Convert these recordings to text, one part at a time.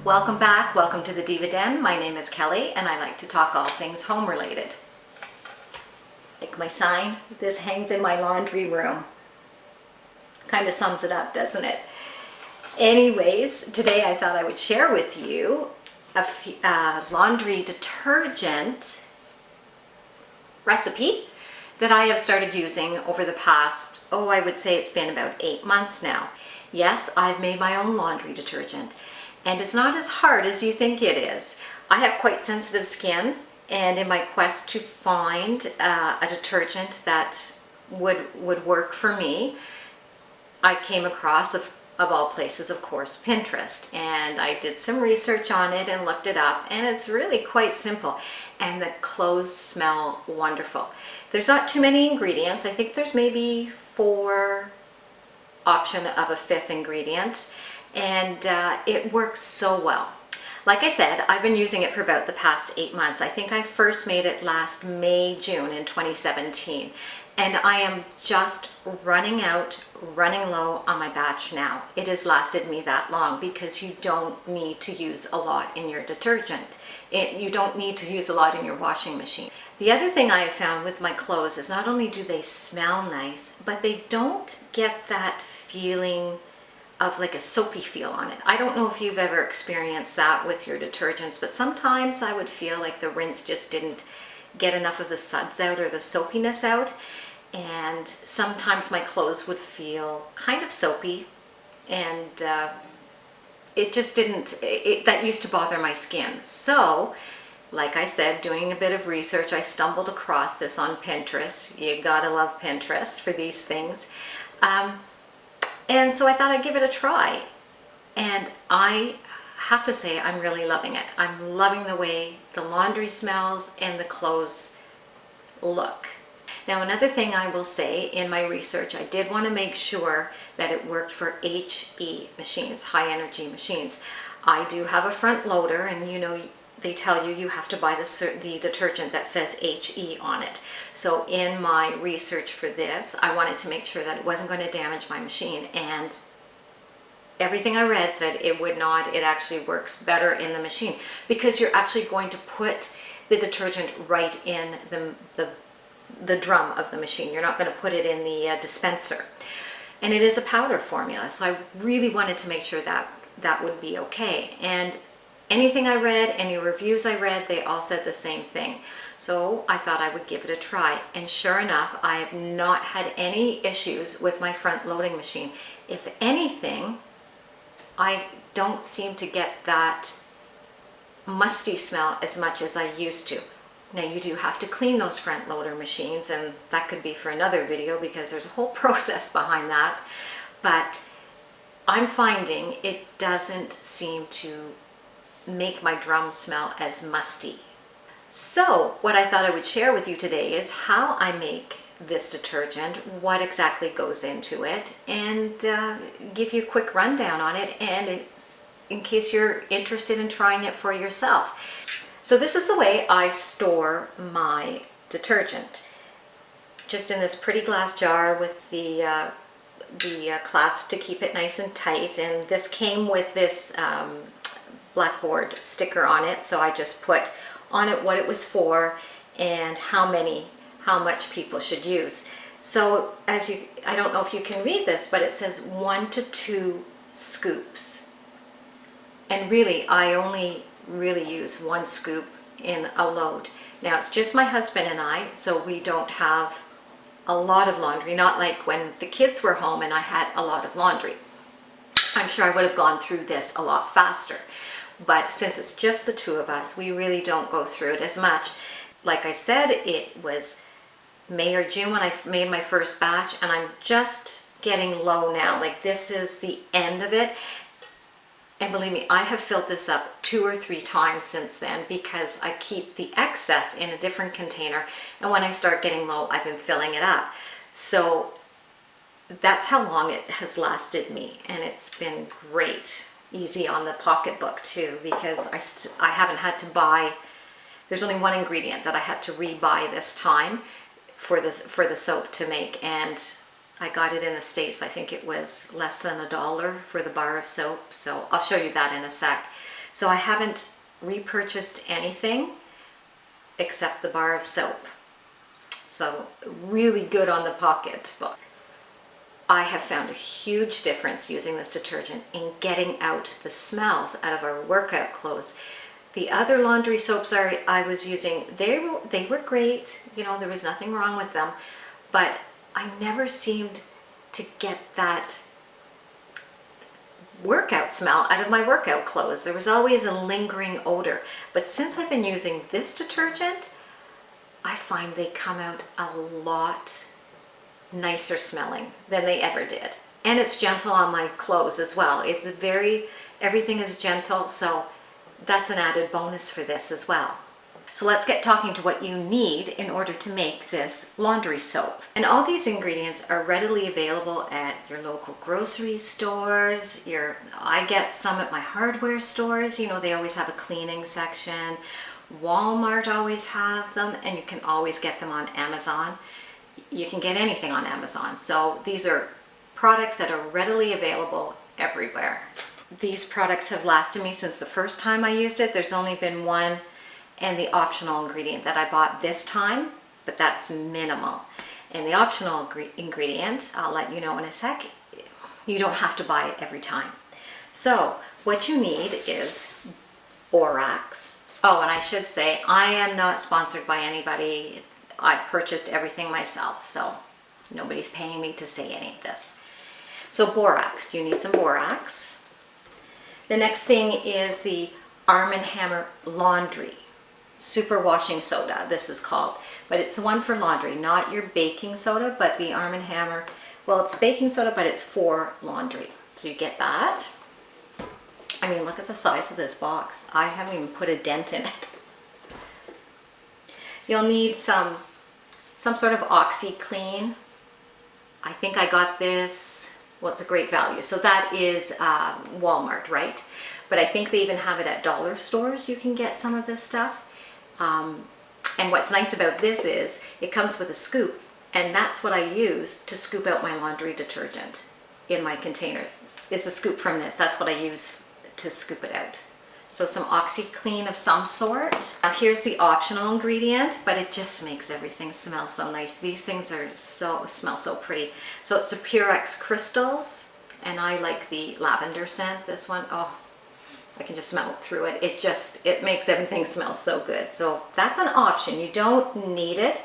Welcome back. Welcome to the Diva Den. My name is Kelly and I like to talk all things home related. Like my sign, this hangs in my laundry room. Kind of sums it up, doesn't it? Anyways, today I thought I would share with you a laundry detergent recipe that I have started using over the past, I would say it's been about 8 months now. Yes, I've made my own laundry detergent. And it's not as hard as you think it is. I have quite sensitive skin, and in my quest to find a detergent that would work for me, I came across, of all places, of course, Pinterest. And I did some research on it and looked it up, and it's really quite simple. And the clothes smell wonderful. There's not too many ingredients. I think there's maybe 4 option of a 5th ingredient. And it works so well. Like I said, I've been using it for about the past 8 months. I think I first made it last May, June in 2017. And I am just running low on my batch now. It has lasted me that long because you don't need to use a lot in your detergent. You don't need to use a lot in your washing machine. The other thing I have found with my clothes is not only do they smell nice, but they don't get that feeling of like a soapy feel on it. I don't know if you've ever experienced that with your detergents, but sometimes I would feel like the rinse just didn't get enough of the suds out or the soapiness out. And sometimes my clothes would feel kind of soapy, and it just didn't, that used to bother my skin. So, like I said, doing a bit of research, I stumbled across this on Pinterest. You gotta love Pinterest for these things. And so I thought I'd give it a try. And I have to say, I'm really loving it. I'm loving the way the laundry smells and the clothes look. Now, another thing I will say, in my research, I did want to make sure that it worked for HE machines, high energy machines. I do have a front loader, and you know, they tell you you have to buy the detergent that says HE on it. So in my research for this, I wanted to make sure that it wasn't going to damage my machine, and everything I read said it would not. It actually works better in the machine because you're actually going to put the detergent right in the drum of the machine. You're not going to put it in the dispenser. And it is a powder formula, so I really wanted to make sure that that would be okay. And anything I read, any reviews I read, they all said the same thing. So I thought I would give it a try. And sure enough, I have not had any issues with my front loading machine. If anything, I don't seem to get that musty smell as much as I used to. Now, you do have to clean those front loader machines, and that could be for another video because there's a whole process behind that. But I'm finding it doesn't seem to make my drum smell as musty. So what I thought I would share with you today is how I make this detergent, what exactly goes into it, and give you a quick rundown on it, and in case you're interested in trying it for yourself. So this is the way I store my detergent. Just in this pretty glass jar with the clasp to keep it nice and tight, and this came with this blackboard sticker on it, so I just put on it what it was for and how much people should use. So I don't know if you can read this, but it says 1 to 2 scoops. And really, I only really use 1 scoop in a load. Now, it's just my husband and I, so we don't have a lot of laundry, not like when the kids were home and I had a lot of laundry. I'm sure I would have gone through this a lot faster. But since it's just the 2 of us, we really don't go through it as much. Like I said, it was May or June when I made my first batch, and I'm just getting low now. Like, this is the end of it. And believe me, I have filled this up 2 or 3 times since then because I keep the excess in a different container. And when I start getting low, I've been filling it up. So that's how long it has lasted me. And it's been great. Easy on the pocketbook too, because I haven't had to buy, there's only 1 ingredient that I had to re-buy this time for the soap to make, and I got it in the States. I think it was less than $1 for the bar of soap, so I'll show you that in a sec. So I haven't repurchased anything except the bar of soap. So really good on the pocketbook. I have found a huge difference using this detergent in getting out the smells out of our workout clothes. The other laundry soaps I was using, they were great, you know, there was nothing wrong with them, but I never seemed to get that workout smell out of my workout clothes. There was always a lingering odor. But since I've been using this detergent, I find they come out a lot nicer smelling than they ever did. And it's gentle on my clothes as well. Everything is gentle, so that's an added bonus for this as well. So let's get talking to what you need in order to make this laundry soap. And all these ingredients are readily available at your local grocery stores. I get some at my hardware stores. You know, they always have a cleaning section. Walmart always have them, and you can always get them on Amazon. You can get anything on Amazon. So these are products that are readily available everywhere. These products have lasted me since the first time I used it. There's only been one and the optional ingredient that I bought this time, but that's minimal. And the optional ingredient, I'll let you know in a sec, you don't have to buy it every time. So what you need is borax. Oh, and I should say, I am not sponsored by anybody. I've purchased everything myself, so nobody's paying me to say any of this. So borax, you need some borax. The next thing is the Arm & Hammer Laundry Super Washing Soda, this is called. But it's the one for laundry, not your baking soda, but the Arm & Hammer, well, it's baking soda, but it's for laundry. So you get that. I mean, look at the size of this box. I haven't even put a dent in it. You'll need some sort of OxyClean. I think I got this, well, it's a great value. So that is Walmart, right? But I think they even have it at dollar stores. You can get some of this stuff. And what's nice about this is it comes with a scoop, and that's what I use to scoop out my laundry detergent in my container. It's a scoop from this. That's what I use to scoop it out. So some OxyClean of some sort. Now here's the optional ingredient, but it just makes everything smell so nice. These things smell so pretty. So it's the Purex crystals, and I like the lavender scent. This one, oh, I can just smell it through it. It makes everything smell so good. So that's an option. You don't need it,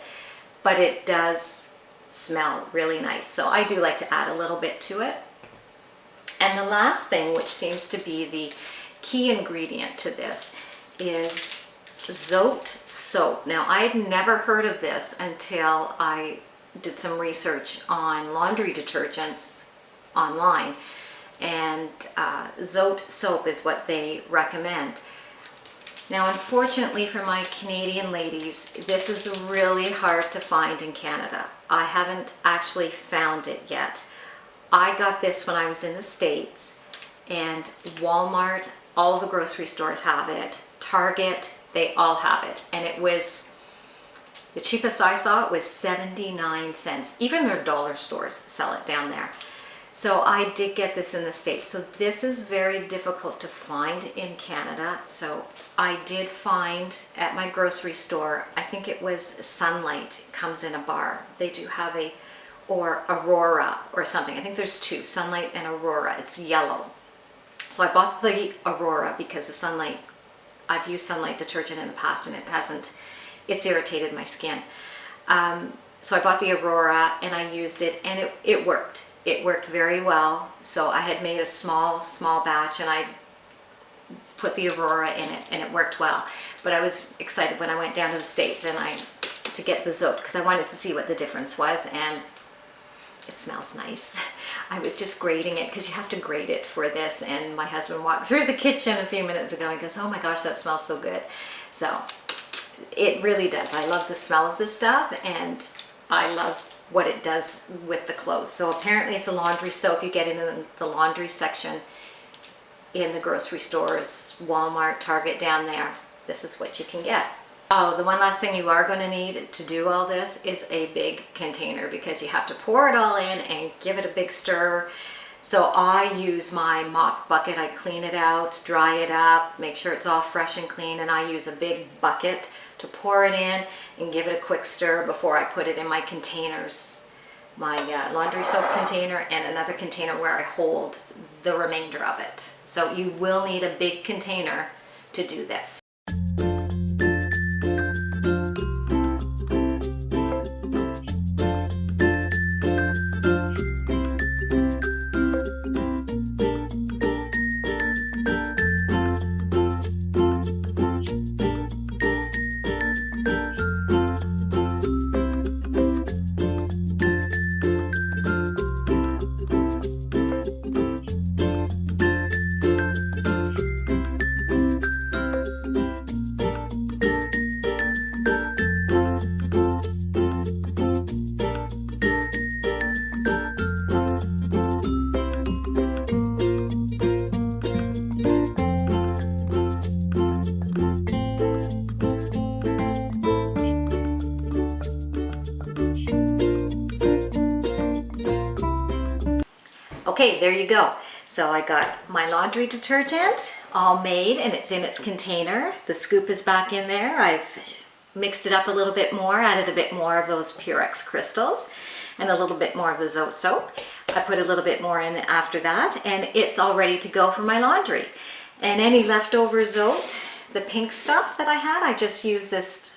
but it does smell really nice. So I do like to add a little bit to it. And the last thing, which seems to be the key ingredient to this, is ZOTE soap. Now, I had never heard of this until I did some research on laundry detergents online. And ZOTE soap is what they recommend. Now, unfortunately for my Canadian ladies, this is really hard to find in Canada. I haven't actually found it yet. I got this when I was in the States, and Walmart, all the grocery stores have it. Target, they all have it. And it was, the cheapest I saw it was 79 cents. Even their dollar stores sell it down there. So I did get this in the States. So this is very difficult to find in Canada. So I did find at my grocery store, I think it was Sunlight, comes in a bar. They do have or Aurora or something. I think there's two, Sunlight and Aurora. It's yellow. So I bought the Aurora because the Sunlight, I've used Sunlight detergent in the past and it's irritated my skin. So I bought the Aurora and I used it, and it worked. It worked very well. So I had made a small batch, and I put the Aurora in it, and it worked well. But I was excited when I went down to the States to get the ZOTE, because I wanted to see what the difference was, and it smells nice. I was just grating it, because you have to grate it for this, and my husband walked through the kitchen a few minutes ago and goes, oh my gosh, that smells so good. So it really does. I love the smell of this stuff, and I love what it does with the clothes. So apparently it's a laundry soap. You get it in the laundry section in the grocery stores, Walmart, Target, down there. This is what you can get. Oh, the one last thing you are going to need to do all this is a big container, because you have to pour it all in and give it a big stir. So I use my mop bucket. I clean it out, dry it up, make sure it's all fresh and clean, and I use a big bucket to pour it in and give it a quick stir before I put it in my containers, my laundry soap container and another container where I hold the remainder of it. So you will need a big container to do this. Okay, there you go. So I got my laundry detergent all made and it's in its container. The scoop is back in there. I've mixed it up a little bit more, added a bit more of those Purex crystals and a little bit more of the ZOTE soap. I put a little bit more in after that and it's all ready to go for my laundry. And any leftover ZOTE, the pink stuff that I had, I just use this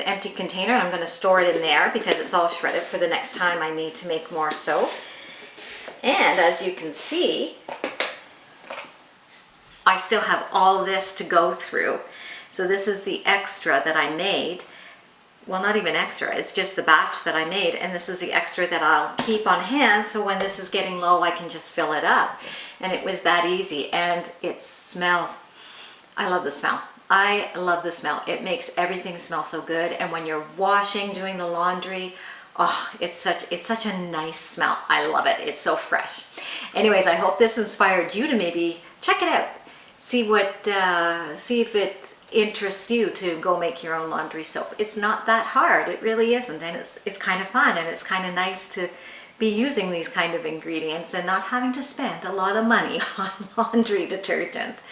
empty container and I'm going to store it in there because it's all shredded for the next time I need to make more soap. And as you can see, I still have all this to go through. So this is the extra that I made. Well, not even extra, it's just the batch that I made. And this is the extra that I'll keep on hand. So when this is getting low, I can just fill it up. And it was that easy. And it smells, I love the smell. I love the smell. It makes everything smell so good. And when you're washing, doing the laundry, oh, it's such a nice smell. I love it. It's so fresh. Anyways, I hope this inspired you to maybe check it out. See if it interests you to go make your own laundry soap. It's not that hard. It really isn't. And it's kind of fun and it's kind of nice to be using these kind of ingredients and not having to spend a lot of money on laundry detergent.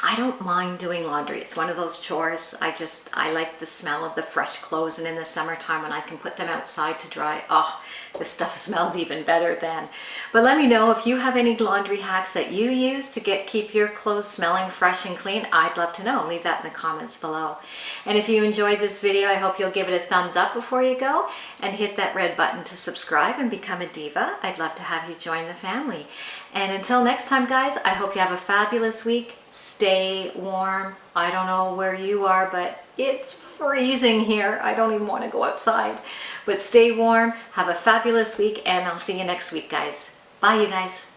I don't mind doing laundry. It's one of those chores. I like the smell of the fresh clothes, and in the summertime when I can put them outside to dry, oh, the stuff smells even better then. But let me know if you have any laundry hacks that you use to keep your clothes smelling fresh and clean. I'd love to know. Leave that in the comments below. And if you enjoyed this video, I hope you'll give it a thumbs up before you go and hit that red button to subscribe and become a diva. I'd love to have you join the family. And until next time, guys, I hope you have a fabulous week. Stay warm. I don't know where you are, but it's freezing here. I don't even want to go outside. But stay warm. Have a fabulous week, and I'll see you next week, guys. Bye, you guys.